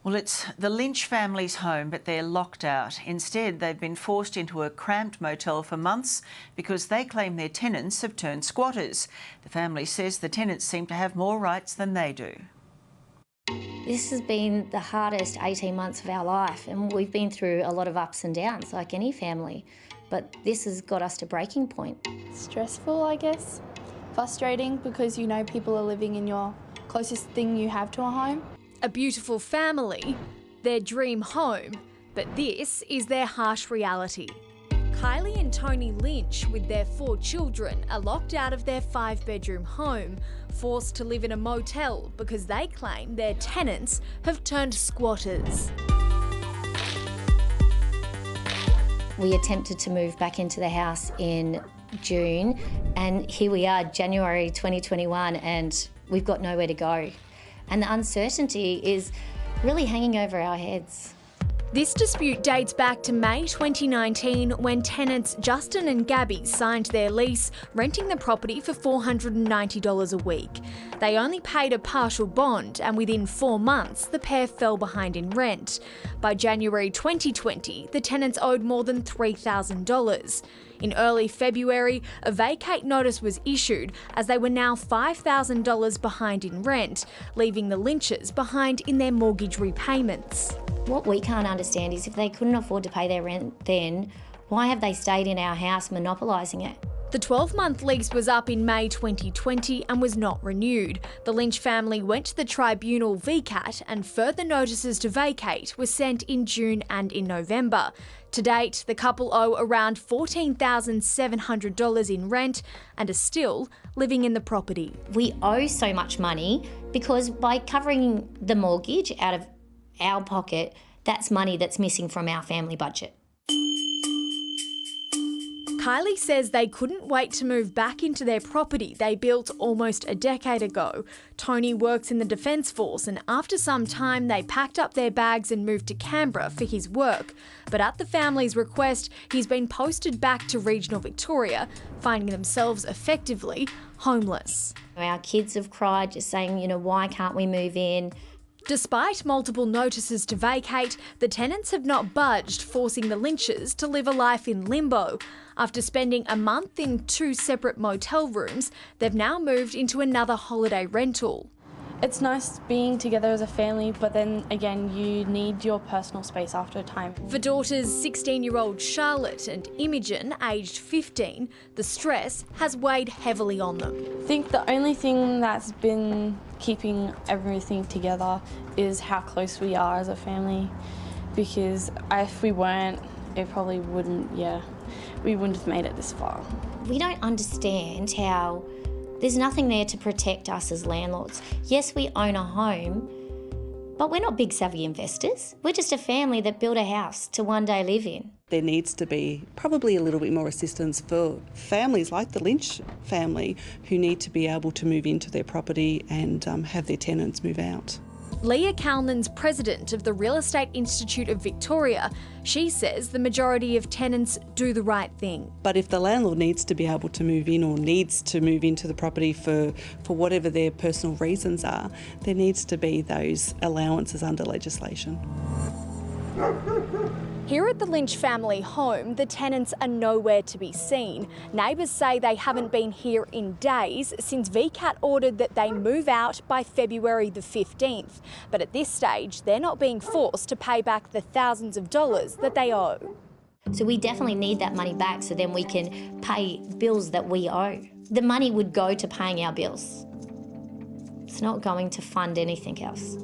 Well, it's the Lynch family's home, but they're locked out. Instead, they've been forced into a cramped motel for months because they claim their tenants have turned squatters. The family says the tenants seem to have more rights than they do. This has been the hardest 18 months of our life, and we've been through a lot of ups and downs like any family, but this has got us to breaking point. Stressful, I guess. Frustrating because you know people are living in your closest thing you have to a home. A beautiful family, their dream home, but this is their harsh reality. Kylie and Tony Lynch, with their 4 children, are locked out of their 5-bedroom home, forced to live in a motel because they claim their tenants have turned squatters. We attempted to move back into the house in June, and here we are, January 2021, and we've got nowhere to go. And the uncertainty is really hanging over our heads. This dispute dates back to May 2019 when tenants Justin and Gabby signed their lease, renting the property for $490 a week. They only paid a partial bond, and within 4 months the pair fell behind in rent. By January 2020, the tenants owed more than $3,000. In early February, a vacate notice was issued as they were now $5,000 behind in rent, leaving the Lynches behind in their mortgage repayments. What we can't understand is if they couldn't afford to pay their rent then, why have they stayed in our house monopolising it? The 12-month lease was up in May 2020 and was not renewed. The Lynch family went to the tribunal VCAT and further notices to vacate were sent in June and in November. To date, the couple owe around $14,700 in rent and are still living in the property. We owe so much money because by covering the mortgage out of our pocket, that's money that's missing from our family budget. Kylie says they couldn't wait to move back into their property they built almost a decade ago. Tony works in the Defence Force, and after some time they packed up their bags and moved to Canberra for his work. But at the family's request, he's been posted back to regional Victoria, finding themselves effectively homeless. Our kids have cried, just saying, why can't we move in? Despite multiple notices to vacate, the tenants have not budged, forcing the Lynches to live a life in limbo. After spending a month in 2 separate motel rooms, they've now moved into another holiday rental. It's nice being together as a family, but then again, you need your personal space after a time. For daughters 16-year-old Charlotte and Imogen, aged 15, the stress has weighed heavily on them. I think the only thing that's been keeping everything together is how close we are as a family, because if we weren't, it probably wouldn't, we wouldn't have made it this far. We don't understand how there's nothing there to protect us as landlords. Yes, we own a home, but we're not big savvy investors. We're just a family that built a house to one day live in. There needs to be probably a little bit more assistance for families like the Lynch family who need to be able to move into their property and have their tenants move out. Leah Callan's president of the Real Estate Institute of Victoria. She says the majority of tenants do the right thing. But if the landlord needs to be able to move in or needs to move into the property for whatever their personal reasons are, there needs to be those allowances under legislation. Here at the Lynch family home, the tenants are nowhere to be seen. Neighbours say they haven't been here in days since VCAT ordered that they move out by February the 15th. But at this stage, they're not being forced to pay back the thousands of dollars that they owe. So we definitely need that money back so then we can pay bills that we owe. The money would go to paying our bills. It's not going to fund anything else.